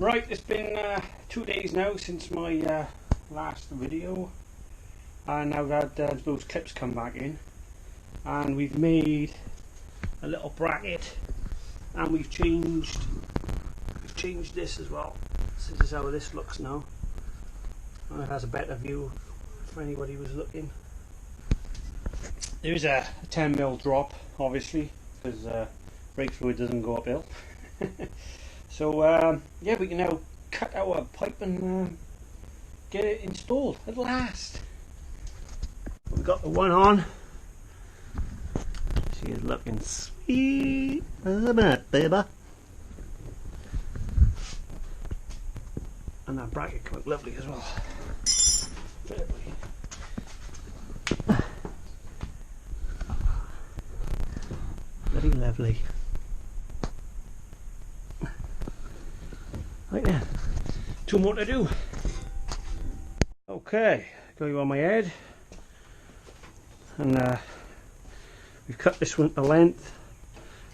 Right, it's been 2 days now since my last video, and now that those clips come back in, and we've made a little bracket, and we've changed this as well. So this is how this looks now, and it has a better view for anybody who's looking. There's a 10mm drop, obviously, because brake fluid doesn't go uphill. So yeah, we can now cut our pipe and get it installed at last. We've got the one on. She is looking sweet as a minute, baby. And that bracket came out lovely as well. Very lovely. Right then, 2 more to do. Okay, got you on my head, and we've cut this one to length.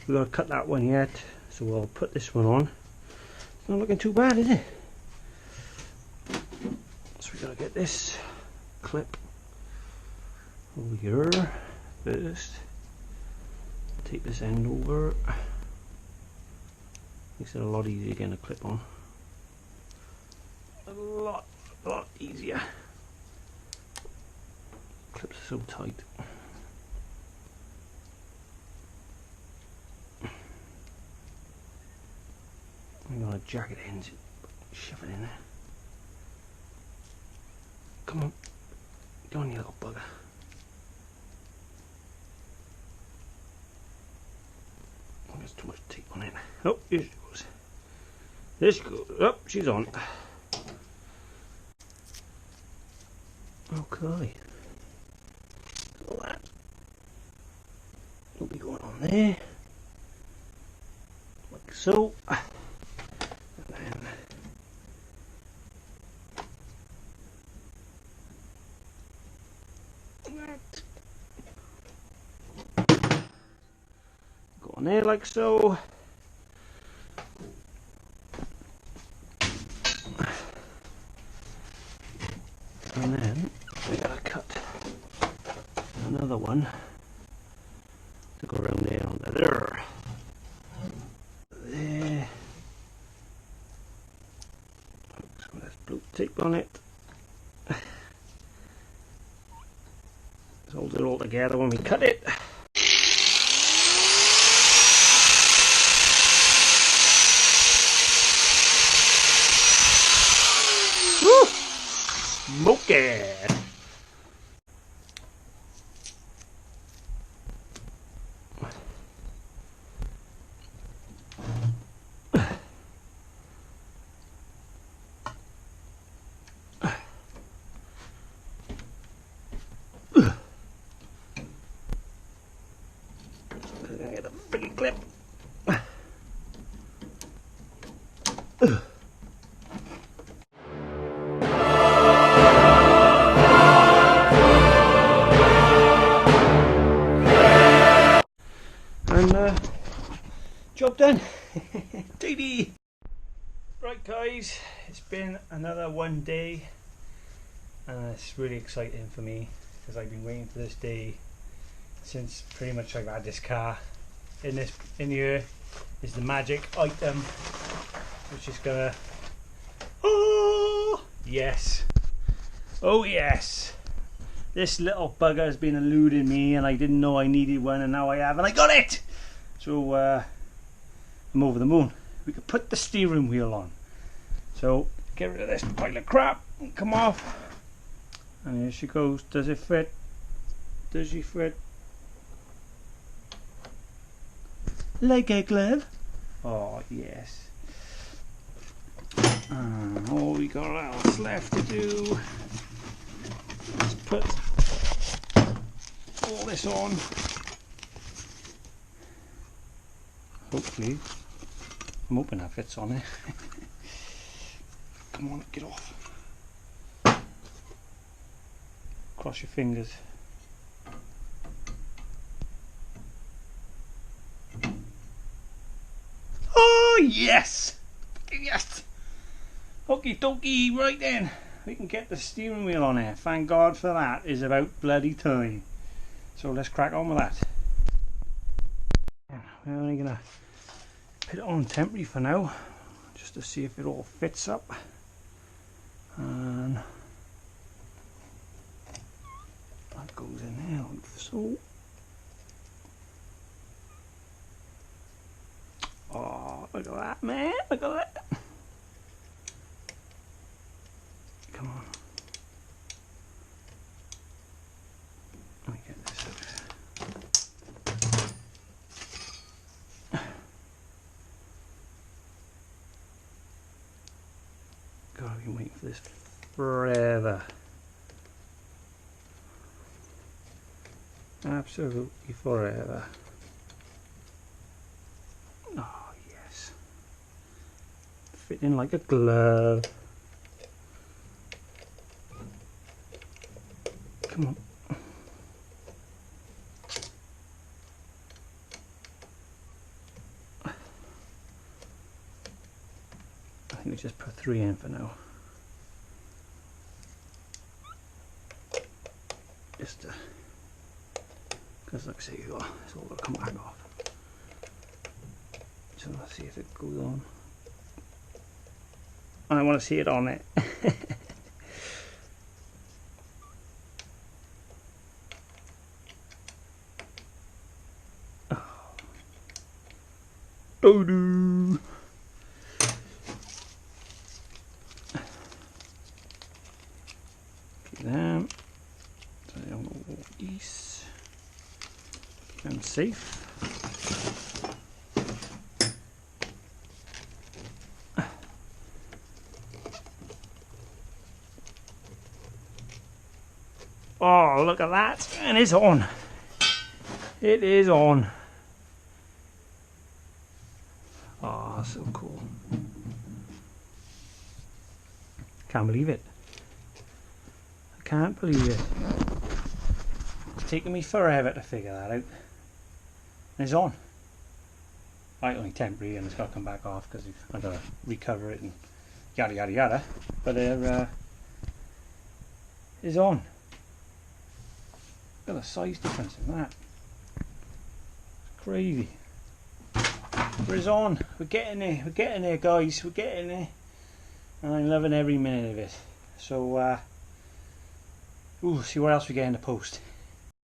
We're going to cut that one yet, so we'll put this one on. It's not looking too bad, is it? So we got to get this clip over here first. Take this end over. Makes it a lot easier getting a clip on. A lot easier. Clips are so tight. I'm gonna jack it in, shove it in there. Come on, go on, you little bugger. Oh, there's too much tape on it. Oh, here she goes. There she goes. Oh, she's on. Okay. So that will be going on there, like so. And then that. Go on there like so. And then we gotta cut another one to go around there on there. There. Some of this blue tape on it. Let's hold it all together when we cut it. Woo! Smoky! Get a freaking clip. And job done. Tidy. Right guys, it's been another one day, and it's really exciting for me because I've been waiting for this day since pretty much I've had this car. In here is the magic item, which is gonna, oh yes, oh yes, this little bugger has been eluding me, and I didn't know I needed one, and now I have, and I got it. So I'm over the moon. We could put the steering wheel on. So get rid of this pile of crap and come off, and here she goes. Does it fit? Does she fit? Like a glove? Oh yes. All we got else left to do is put all this on. Hopefully, I'm hoping that fits on it. Come on, get off. Cross your fingers. Oh yes! Yes! Okie dokie, right then. We can get the steering wheel on here. Thank God for that. It's about bloody time. So let's crack on with that. We're only going to put it on temporary for now, just to see if it all fits up. And that goes in there like so. Oh, look at that, man. Look at that. Come on. Let me get this out. God, I've been waiting for this forever. Absolutely forever. Oh, yes. Fit in like a glove. Come on. I think we just put 3 in for now. Just because like I say, it's all going to come back off. So let's see if it goes on. I want to see it on it. Oh no! Keep them. So I don't know what these. Keep them safe. Oh, look at that! And it's on. It is on. Oh, so cool. Can't believe it. I can't believe it. It's taken me forever to figure that out. And it's on. Right, only temporary, and it's got to come back off because I've got to recover it and yada yada yada. But it's on. Look at the size difference in that. It's crazy. But it's on. We're getting there. We're getting there, guys. We're getting there. And I'm loving every minute of it. So, see what else we get in the post.